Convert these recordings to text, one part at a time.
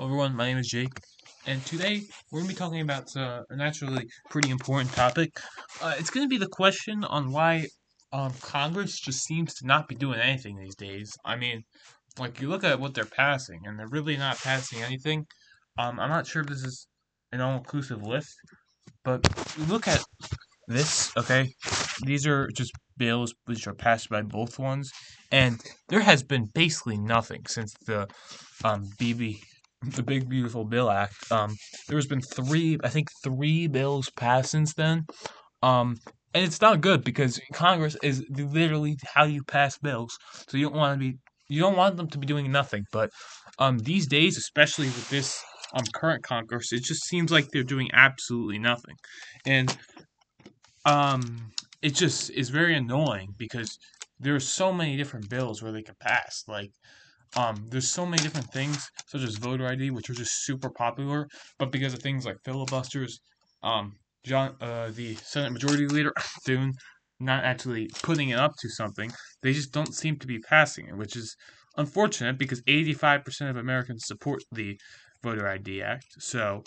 Hello everyone, my name is Jake, and today we're going to be talking about a naturally pretty important topic. It's going to be the question on why Congress just seems to not be doing anything these days. I mean, like you look at what they're passing, and they're really not passing anything. I'm not sure if this is an all-inclusive list, but you look at this, okay? These are just bills which are passed by both ones, and there has been basically nothing since BB the Big Beautiful Bill Act. There's been three bills passed since then. And it's not good because Congress is literally how you pass bills. So you don't want them to be doing nothing. But these days, especially with this current Congress, it just seems like they're doing absolutely nothing, and it just is very annoying because there's so many different bills where they can pass. There's so many different things, such as voter ID, which are just super popular, but because of things like filibusters, the Senate Majority Leader, Thune, not actually putting it up to something, they just don't seem to be passing it, which is unfortunate because 85% of Americans support the Voter ID Act. So,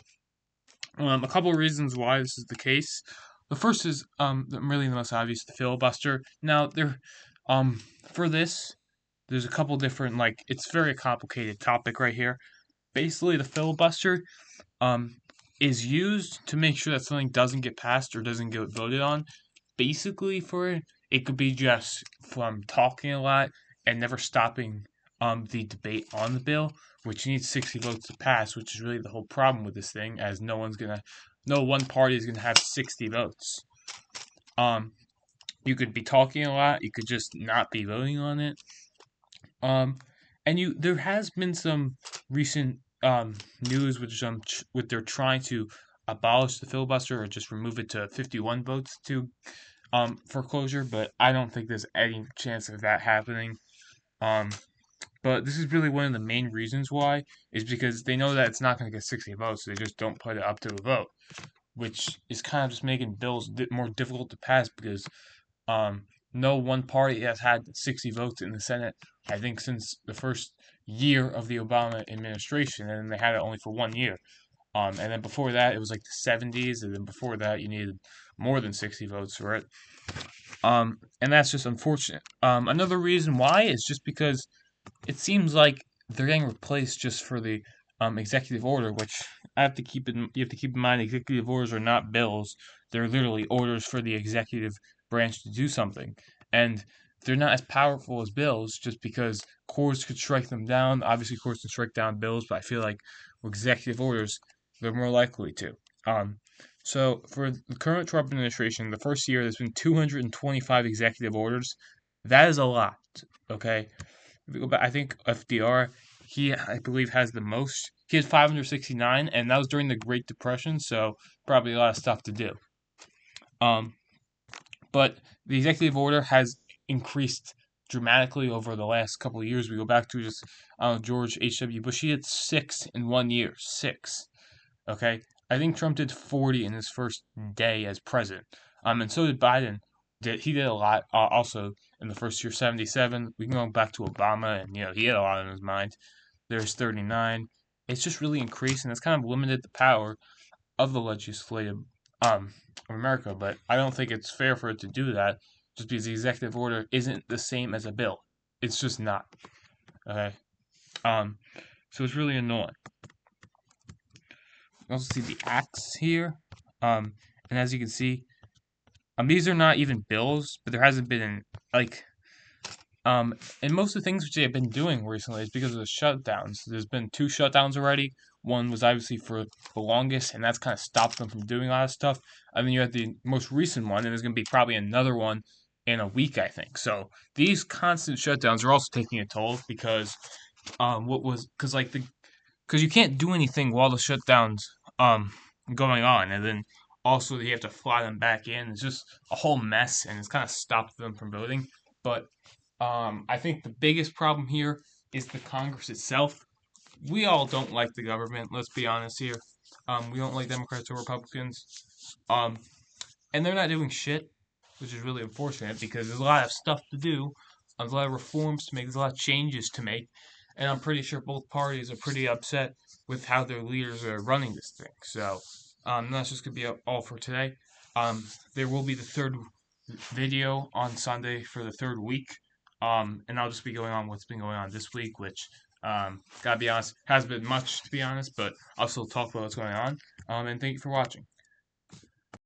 a couple of reasons why this is the case. The first is really the most obvious, the filibuster. Now, for this, there's a couple different it's a very complicated topic right here. Basically, the filibuster um is used to make sure that something doesn't get passed or doesn't get voted on. Basically, for it, it could be just from talking a lot and never stopping the debate on the bill, which needs 60 votes to pass, which is really the whole problem with this thing, as no one party is gonna have 60 votes. Um, you could be talking a lot, you could just not be voting on it. Um, there has been some recent news with they're trying to abolish the filibuster or just remove it to 51 votes to foreclosure, but I don't think there's any chance of that happening. Um, but this is really one of the main reasons why is because they know that it's not going to get 60 votes, so they just don't put it up to a vote, which is kind of just making bills more difficult to pass because um, no one party has had 60 votes in the Senate, I think, since the first year of the Obama administration, and they had it only for 1 year. And then before that, it was like the 70s, and then before that, you needed more than 60 votes for it. And that's just unfortunate. Another reason why is just because it seems like they're getting replaced just for the executive order, which you have to keep in mind executive orders are not bills; they're literally orders for the executive branch to do something, and they're not as powerful as bills just because courts could strike them down. Obviously, courts can strike down bills, but I feel like with executive orders, they're more likely to. Um, so for the current Trump administration, the first year there's been 225 executive orders. That is a lot. Okay, if we go back, I think FDR, I believe has the most. He had 569, and that was during the Great Depression, so probably a lot of stuff to do. Um, but the executive order has increased dramatically over the last couple of years. We go back to just George H.W. Bush. He had 6 in 1 year. 6. Okay, I think Trump did 40 in his first day as president. And so did Biden. He did a lot also in the first year. 77. We can go back to Obama, and he had a lot on his mind. There's 39. It's just really increased, and it's kind of limited the power of the legislative of America. But I don't think it's fair for it to do that just because the executive order isn't the same as a bill. It's just not. Okay. Um. So it's really annoying. You also see the acts here. And as you can see, these are not even bills, but there hasn't been like and most of the things which they've been doing recently is because of the shutdowns. There's been 2 shutdowns already. One was obviously for the longest, and that's kind of stopped them from doing a lot of stuff. And then you have the most recent one, and there's going to be probably another one in a week, I think. So these constant shutdowns are also taking a toll because because you can't do anything while the shutdowns um going on, and then also you have to fly them back in. It's just a whole mess, and it's kind of stopped them from voting. But I think the biggest problem here is the Congress itself. We all don't like the government. Let's be honest here. We don't like Democrats or Republicans. Um, and they're not doing shit, which is really unfortunate because there's a lot of stuff to do, there's a lot of reforms to make, there's a lot of changes to make, and I'm pretty sure both parties are pretty upset with how their leaders are running this thing. So that's just gonna be all for today. There will be the third video on Sunday for the third week, and I'll just be going on what's been going on this week, which gotta be honest, hasn't been much to be honest, but I'll still talk about what's going on. And thank you for watching.